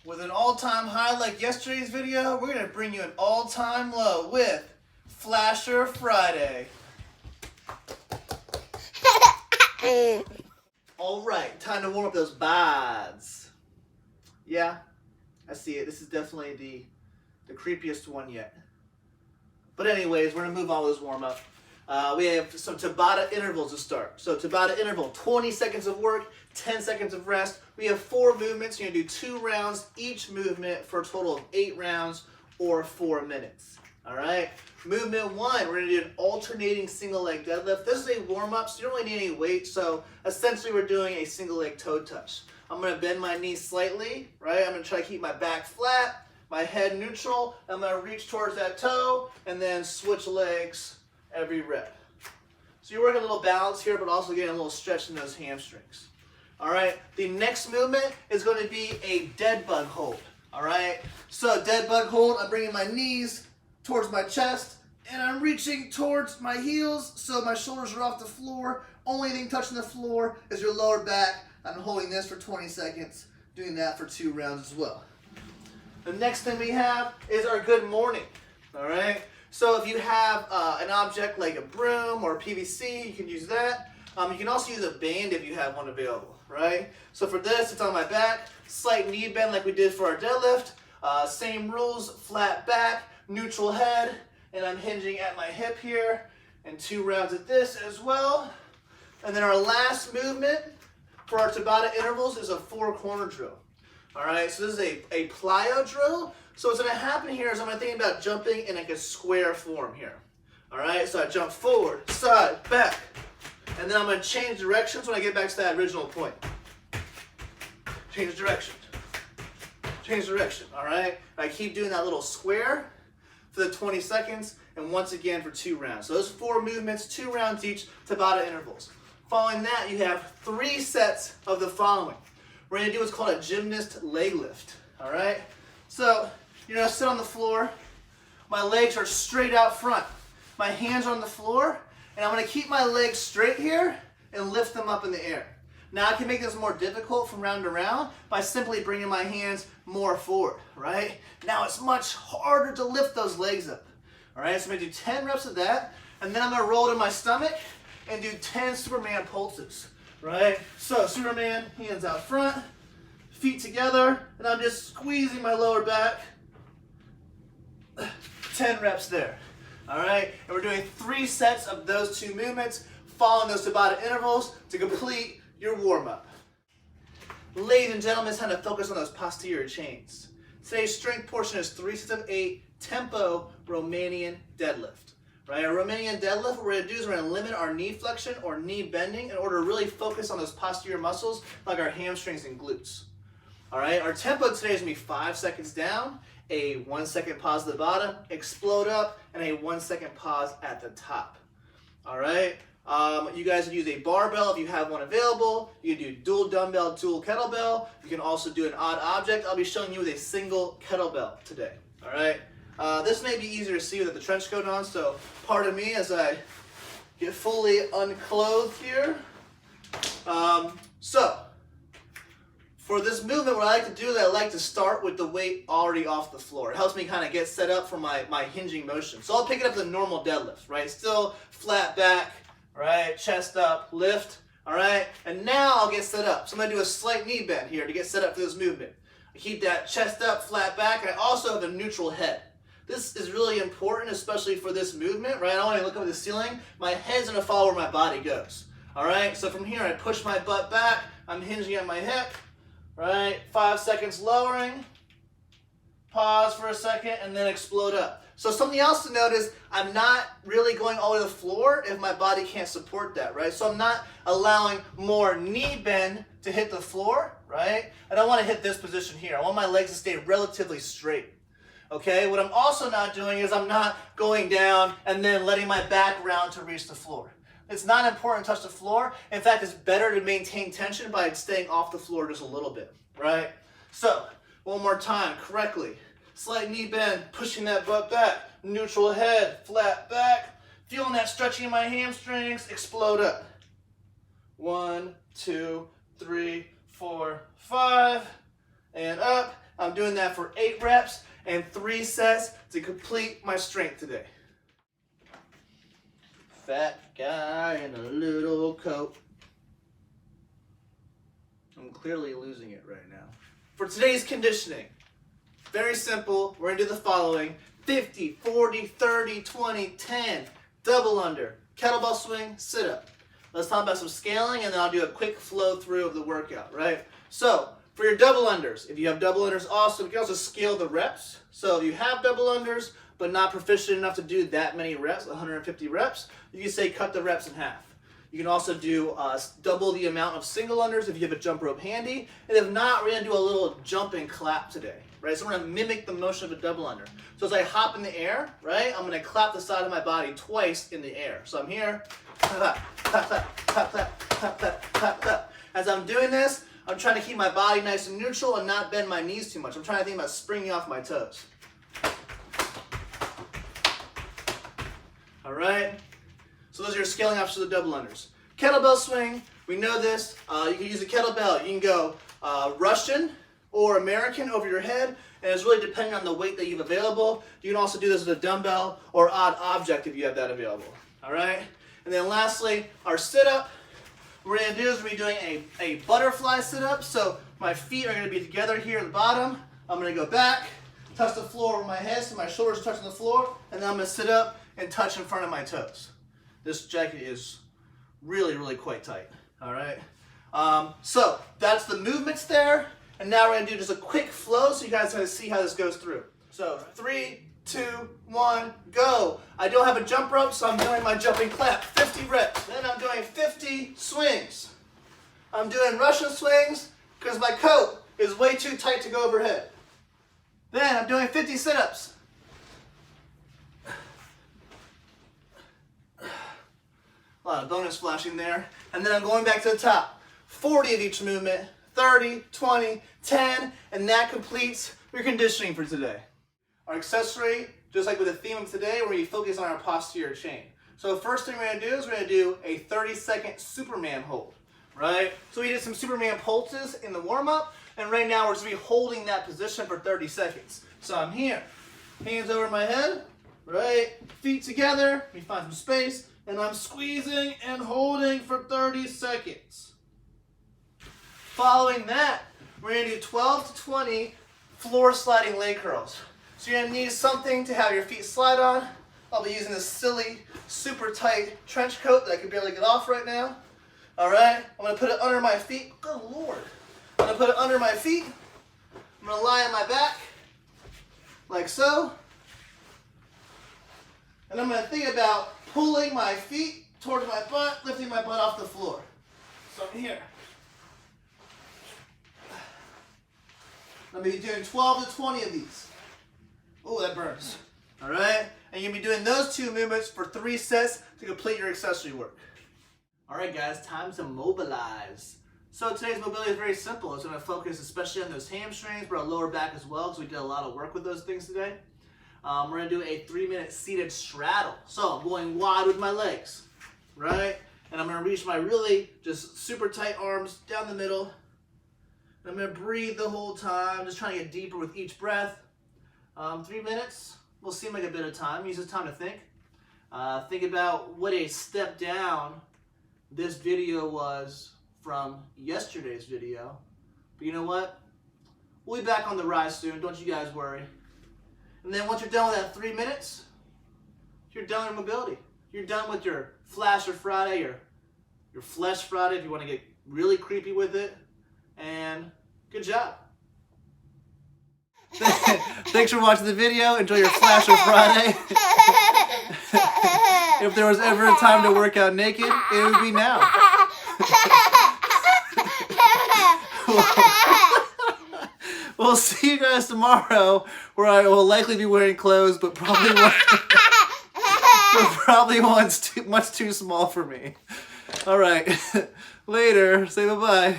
With an all-time high like yesterday's video, we're going to bring you an all-time low with Flasher Friday. Alright, time to warm up those BODs. Yeah, I see it. This is definitely the creepiest one yet. But anyways, we're going to move on with this warm-up. We have some Tabata intervals to start. So Tabata interval, 20 seconds of work, 10 seconds of rest. We have 4 movements. You're going to do 2 rounds each movement for a total of 8 rounds or 4 minutes. All right. Movement 1, we're going to do an alternating single leg deadlift. This is a warm-up, so you don't really need any weight. So essentially we're doing a single leg toe touch. I'm going to bend my knees slightly, right? I'm going to try to keep my back flat, my head neutral. I'm going to reach towards that toe and then switch legs every rep. So you're working a little balance here, but also getting a little stretch in those hamstrings. All right, the next movement is going to be a dead bug hold. All right, so dead bug hold, I'm bringing my knees towards my chest, and I'm reaching towards my heels, so my shoulders are off the floor. Only thing touching the floor is your lower back. I'm holding this for 20 seconds, doing that for 2 rounds as well. The next thing we have is our good morning. All right. So if you have an object like a broom or PVC, you can use that. You can also use a band if you have one available, right? So for this, it's on my back, slight knee bend like we did for our deadlift. Same rules, flat back, neutral head, and I'm hinging at my hip here, and 2 rounds at this as well. And then our last movement for our Tabata intervals is a 4-corner drill. All right, so this is a plyo drill. So what's going to happen here is I'm going to think about jumping in like a square form here. All right, so I jump forward, side, back, and then I'm going to change directions when I get back to that original point. Change direction. Change direction, all right? I keep doing that little square for the 20 seconds, and once again for 2 rounds. So those 4 movements, 2 rounds each, Tabata intervals. Following that, you have 3 sets of the following. We're going to do what's called a gymnast leg lift, all right? So you're going to sit on the floor. My legs are straight out front. My hands are on the floor, and I'm going to keep my legs straight here and lift them up in the air. Now I can make this more difficult from round to round by simply bringing my hands more forward, right? Now it's much harder to lift those legs up, all right? So I'm going to do 10 reps of that, and then I'm going to roll to my stomach and do 10 Superman pulses, right? So Superman, hands out front, feet together, and I'm just squeezing my lower back. 10 reps there. All right, and we're doing 3 sets of those 2 movements, following those Tabata intervals to complete your warm-up. Ladies and gentlemen, it's time to focus on those posterior chains. Today's strength portion is 3 sets of 8 tempo Romanian deadlift. Right, a Romanian deadlift, what we're going to do is we're going to limit our knee flexion or knee bending in order to really focus on those posterior muscles like our hamstrings and glutes. All right, our tempo today is going to be 5 seconds down, a 1 second pause at the bottom, explode up, and a 1 second pause at the top. All right, you guys can use a barbell if you have one available. You can do dual dumbbell, dual kettlebell. You can also do an odd object. I'll be showing you with a single kettlebell today. All right, this may be easier to see with the trench coat on, so pardon me as I get fully unclothed here. For this movement, what I like to do is I like to start with the weight already off the floor. It helps me kind of get set up for my hinging motion. So I'll pick it up the normal deadlift, right? Still flat back, right? Chest up, lift, all right? And now I'll get set up. So I'm going to do a slight knee bend here to get set up for this movement. I keep that chest up, flat back, and I also have a neutral head. This is really important, especially for this movement, right? I don't want to look up at the ceiling. My head's going to follow where my body goes, all right? So from here, I push my butt back. I'm hinging at my hip. Right, 5 seconds lowering, pause for a second, and then explode up. So something else to note is I'm not really going all the way to the floor if my body can't support that, right? So I'm not allowing more knee bend to hit the floor, right? I don't want to hit this position here. I want my legs to stay relatively straight, okay? What I'm also not doing is I'm not going down and then letting my back round to reach the floor. It's not important to touch the floor. In fact, it's better to maintain tension by staying off the floor just a little bit, right? So, one more time, correctly. Slight knee bend, pushing that butt back. Neutral head, flat back. Feeling that stretching in my hamstrings, explode up. 1, 2, 3, 4, 5, and up. I'm doing doing that for 8 reps and 3 sets to complete my strength today. Fat guy in a little coat. I'm clearly losing it right now. For today's conditioning, very simple. We're going to do the following: 50, 40, 30, 20, 10, double under, kettlebell swing, sit up. Let's talk about some scaling, and then I'll do a quick flow through of the workout, right? So, for your double unders, if you have double unders, awesome. You can also scale the reps. So if you have double unders, but not proficient enough to do that many reps, 150 reps, you can say cut the reps in half. You can also do double the amount of single unders if you have a jump rope handy. And if not, we're going to do a little jump and clap today, right? So we're going to mimic the motion of a double under. So as I hop in the air, right, I'm going to clap the side of my body twice in the air. So I'm here, clap, clap, clap, clap, clap, clap, clap, clap, clap. As I'm doing this, I'm trying to keep my body nice and neutral and not bend my knees too much. I'm trying to think about springing off my toes. All right? So those are your scaling options of the double unders. Kettlebell swing, we know this. You can use a kettlebell. You can go Russian or American over your head, and it's really depending on the weight that you have available. You can also do this with a dumbbell or odd object if you have that available. All right? And then lastly, our sit-up. What we're going to do is we're doing a butterfly sit-up. So my feet are going to be together here at the bottom. I'm going to go back, touch the floor over my head so my shoulders are touching the floor, and then I'm going to sit up and touch in front of my toes. This jacket is really, really quite tight. All right? So that's the movements there. And now we're going to do just a quick flow so you guys can see how this goes through. So 3, 2, 1, go. I don't have a jump rope, so I'm doing my jumping clap. 50 reps. Then I'm doing 50 swings. I'm doing Russian swings because my coat is way too tight to go overhead. Then I'm doing 50 sit-ups. A lot of bonus flashing there. And then I'm going back to the top. 40 of each movement, 30, 20, 10, and that completes your conditioning for today. Our accessory, just like with the theme of today, we're going to focus on our posterior chain. So the first thing we're going to do is we're going to do a 30-second Superman hold, right? So we did some Superman pulses in the warm-up, and right now we're just going to be holding that position for 30 seconds. So I'm here, hands over my head, right? Feet together, let me find some space, and I'm squeezing and holding for 30 seconds. Following that, we're going to do 12 to 20 floor sliding leg curls. So you're going to need something to have your feet slide on. I'll be using this silly, super tight trench coat that I can barely get off right now. All right, I'm going to put it under my feet. Good Lord. I'm going to put it under my feet. I'm going to lie on my back, like so. And I'm going to think about pulling my feet towards my butt, lifting my butt off the floor. So I'm here. I'm going to be doing 12 to 20 of these. Oh, that burns. All right? And you're going to be doing those 2 movements for 3 sets to complete your accessory work. All right, guys, time to mobilize. So today's mobility is very simple. It's going to focus especially on those hamstrings, but our lower back as well, because we did a lot of work with those things today. We're going to do a 3-minute seated straddle. So I'm going wide with my legs, right? And I'm going to reach my really just super tight arms down the middle. I'm going to breathe the whole time, just trying to get deeper with each breath. 3 minutes will seem like a bit of time. Use this time to think. Think about what a step down this video was from yesterday's video. But you know what? We'll be back on the rise soon. Don't you guys worry. And then once you're done with that 3 minutes, you're done with mobility. You're done with your Flasher Friday, your Flesh Friday if you want to get really creepy with it. And good job. Thanks for watching the video. Enjoy your Flasher Friday. If there was ever a time to work out naked, it would be now. We'll see you guys tomorrow, where I will likely be wearing clothes, but probably one's much too small for me. All right. Later. Say bye-bye.